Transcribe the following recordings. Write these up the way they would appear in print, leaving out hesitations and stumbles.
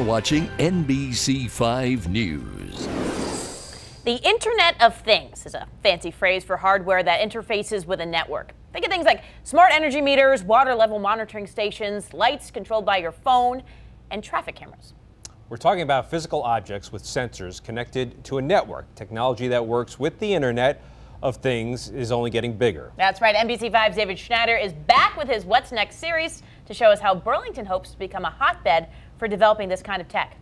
watching NBC5 News. The Internet of Things is a fancy phrase for hardware that interfaces with a network. Think of things like smart energy meters, water level monitoring stations, lights controlled by your phone, and traffic cameras. We're talking about physical objects with sensors connected to a network. Technology that works with the Internet of Things is only getting bigger. That's right. NBC5's David Schneider is back with his What's Next series to show us how Burlington hopes to become a hotbed for developing this kind of tech.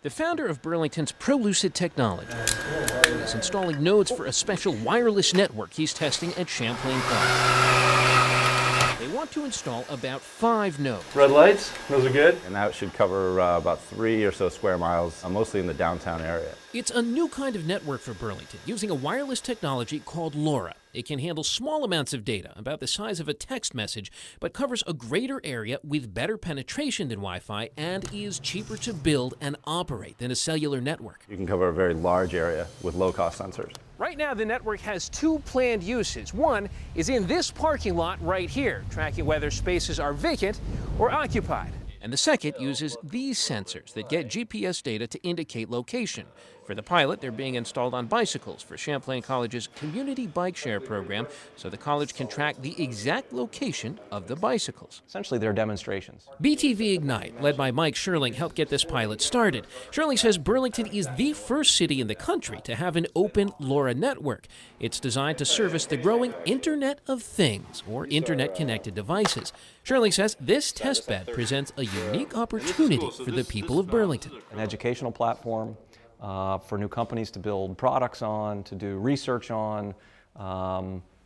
The founder of Burlington's ProLucid Technology is installing nodes for a special wireless network he's testing at Champlain College. They want to install about 5 nodes. Red lights, those are good. And that should cover about 3 or so square miles, mostly in the downtown area. It's a new kind of network for Burlington, using a wireless technology called LoRa. It can handle small amounts of data, about the size of a text message, but covers a greater area with better penetration than Wi-Fi and is cheaper to build and operate than a cellular network. You can cover a very large area with low-cost sensors. Right now, the network has 2 planned uses. One is in this parking lot right here, tracking whether spaces are vacant or occupied. And the second uses these sensors that get GPS data to indicate location. For the pilot, they're being installed on bicycles for Champlain College's community bike share program, so the college can track the exact location of the bicycles. Essentially, they're demonstrations. BTV Ignite, led by Mike Sherling, helped get this pilot started. Sherling says Burlington is the first city in the country to have an open LoRa network. It's designed to service the growing Internet of Things, or Internet-connected devices. Sherling says this testbed presents a unique opportunity for the people of Burlington. An educational platform for new companies to build products on, to do research on.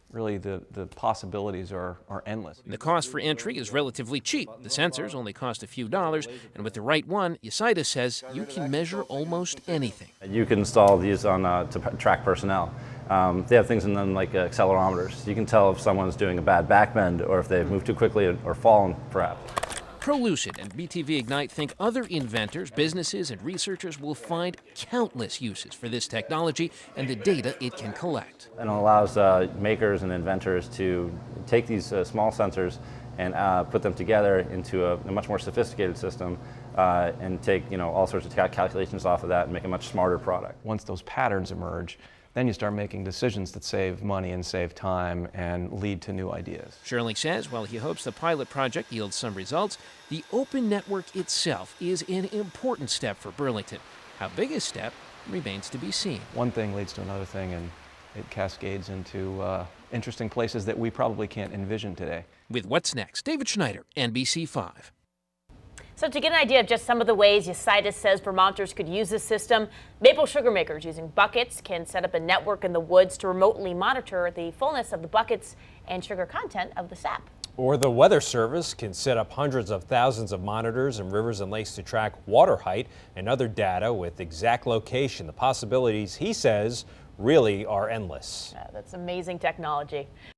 Really, the possibilities are endless. The cost for entry is relatively cheap. The sensors only cost a few dollars, and with the right one, Yesida says you can measure almost anything. You can install these on to track personnel. They have things in them like accelerometers. You can tell if someone's doing a bad backbend or if they've moved too quickly or fallen, perhaps. ProLucid and BTV Ignite think other inventors, businesses, and researchers will find countless uses for this technology and the data it can collect. And it allows makers and inventors to take these small sensors and put them together into a much more sophisticated system and take all sorts of calculations off of that and make a much smarter product. Once those patterns emerge, then you start making decisions that save money and save time and lead to new ideas. Sherling says while he hopes the pilot project yields some results, the open network itself is an important step for Burlington. How big a step remains to be seen. One thing leads to another thing, and it cascades into interesting places that we probably can't envision today. With What's Next, David Schneider, NBC5. So to get an idea of just some of the ways Yesida says Vermonters could use this system, maple sugar makers using buckets can set up a network in the woods to remotely monitor the fullness of the buckets and sugar content of the sap. Or the Weather Service can set up hundreds of thousands of monitors in rivers and lakes to track water height and other data with exact location. The possibilities, he says, really are endless. That's amazing technology.